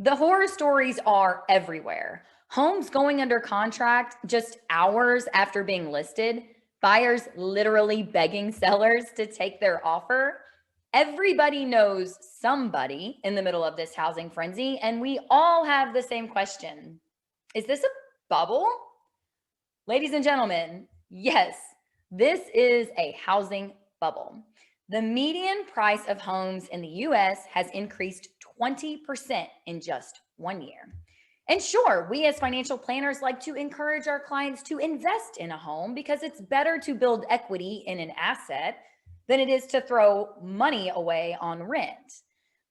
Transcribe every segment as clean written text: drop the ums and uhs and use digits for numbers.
The horror stories are everywhere. Homes going under contract just hours after being listed, buyers literally begging sellers to take their offer. Everybody knows somebody in the middle of this housing frenzy, and we all have the same question. Is this a bubble? Ladies and gentlemen, yes, this is a housing bubble. The median price of homes in the US has increased 20% in just 1 year. And sure, we as financial planners like to encourage our clients to invest in a home because it's better to build equity in an asset than it is to throw money away on rent.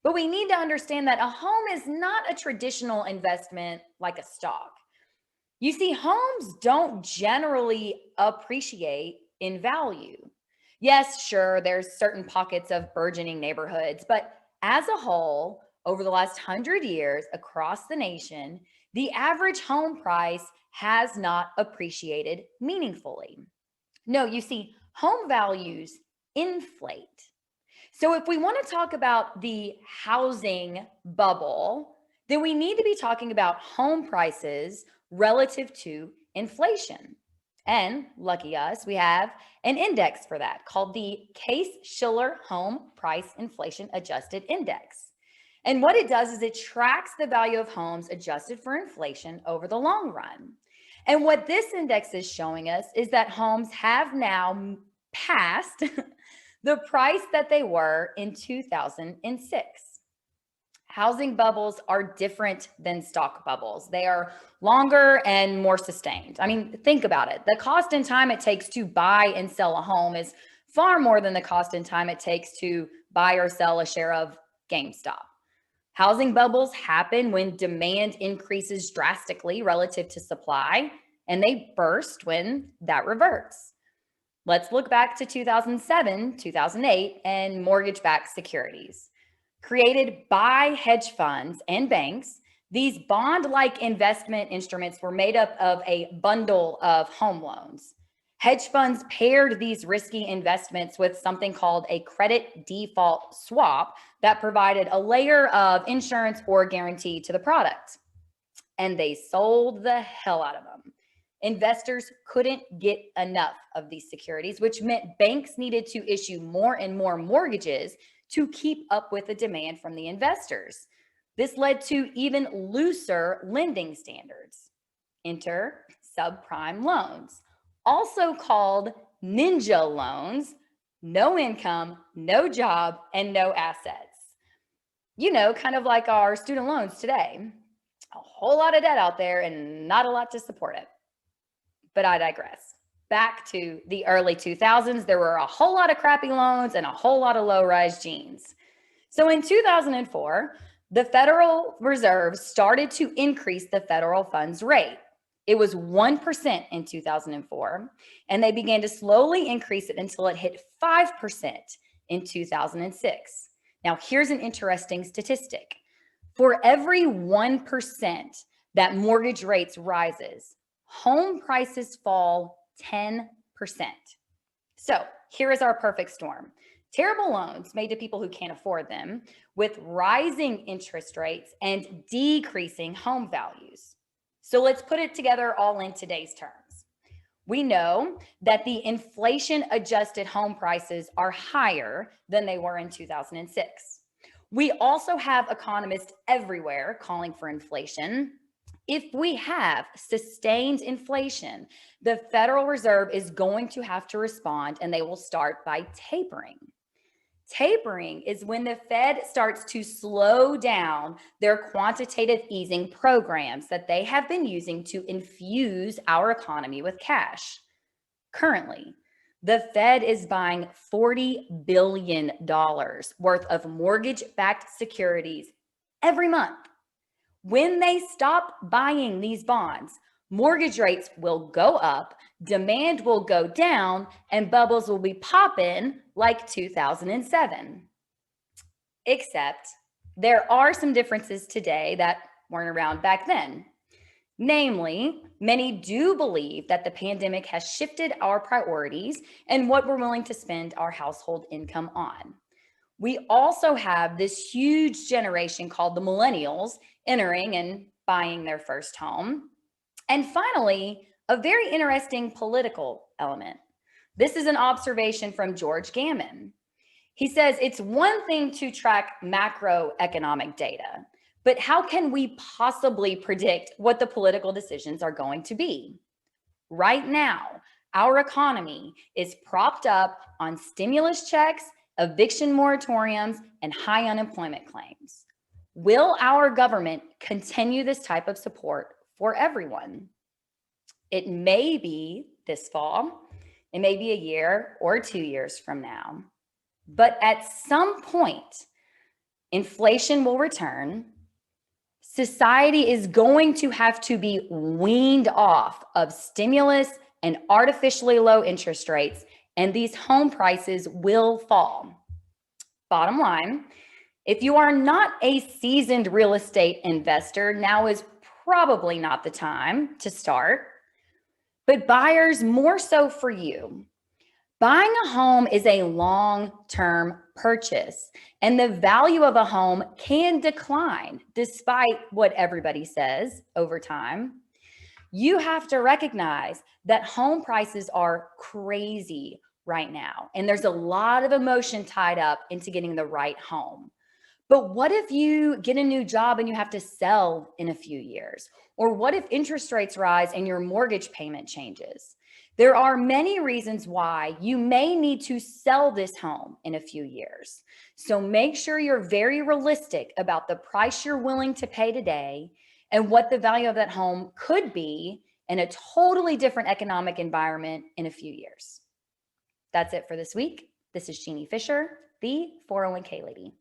But we need to understand that a home is not a traditional investment like a stock. You see, homes don't generally appreciate in value. Yes, sure, there's certain pockets of burgeoning neighborhoods, but as a whole, over the last 100 years across the nation, the average home price has not appreciated meaningfully. No, you see, home values inflate. So if we want to talk about the housing bubble, then we need to be talking about home prices relative to inflation. And lucky us, we have an index for that called the Case-Shiller Home Price Inflation Adjusted Index. And what it does is it tracks the value of homes adjusted for inflation over the long run. And what this index is showing us is that homes have now passed the price that they were in 2006. Housing bubbles are different than stock bubbles. They are longer and more sustained. I mean, think about it. The cost and time it takes to buy and sell a home is far more than the cost and time it takes to buy or sell a share of GameStop. Housing bubbles happen when demand increases drastically relative to supply, and they burst when that reverts. Let's look back to 2007, 2008, and mortgage-backed securities. Created by hedge funds and banks, these bond-like investment instruments were made up of a bundle of home loans. Hedge funds paired these risky investments with something called a credit default swap that provided a layer of insurance or guarantee to the product. And they sold the hell out of them. Investors couldn't get enough of these securities, which meant banks needed to issue more and more mortgages to keep up with the demand from the investors. This led to even looser lending standards. Enter subprime loans, also called ninja loans, no income, no job, and no assets. You know, kind of like our student loans today. A whole lot of debt out there and not a lot to support it. But I digress. Back to the early 2000s, there were a whole lot of crappy loans and a whole lot of low-rise jeans. So in 2004, the Federal Reserve started to increase the federal funds rate. It was 1% in 2004, and they began to slowly increase it until it hit 5% in 2006. Now, here's an interesting statistic. For every 1% that mortgage rates rises, home prices fall 10%. So here is our perfect storm. Terrible loans made to people who can't afford them, with rising interest rates and decreasing home values. So let's put it together all in today's terms. We know that the inflation-adjusted home prices are higher than they were in 2006. We also have economists everywhere calling for inflation. If we have sustained inflation, the Federal Reserve is going to have to respond, and they will start by tapering. Tapering is when the Fed starts to slow down their quantitative easing programs that they have been using to infuse our economy with cash. Currently, the Fed is buying $40 billion worth of mortgage-backed securities every month. When they stop buying these bonds, mortgage rates will go up, demand will go down, and bubbles will be popping like 2007. Except there are some differences today that weren't around back then. Namely, many do believe that the pandemic has shifted our priorities and what we're willing to spend our household income on. We also have this huge generation called the millennials entering and buying their first home. And finally, a very interesting political element. This is an observation from George Gammon. He says it's one thing to track macroeconomic data, but how can we possibly predict what the political decisions are going to be? Right now, our economy is propped up on stimulus checks, eviction moratoriums, and high unemployment claims. Will our government continue this type of support for everyone? It may be this fall, it may be a year or 2 years from now, but at some point, inflation will return. Society is going to have to be weaned off of stimulus and artificially low interest rates, and these home prices will fall. Bottom line, if you are not a seasoned real estate investor, now is probably not the time to start. But buyers, more so for you. Buying a home is a long-term purchase, and the value of a home can decline despite what everybody says over time. You have to recognize that home prices are crazy right now, and there's a lot of emotion tied up into getting the right home. But what if you get a new job and you have to sell in a few years? Or what if interest rates rise and your mortgage payment changes? There are many reasons why you may need to sell this home in a few years. So make sure you're very realistic about the price you're willing to pay today and what the value of that home could be in a totally different economic environment in a few years. That's it for this week. This is Jeannie Fisher, the 401k Lady.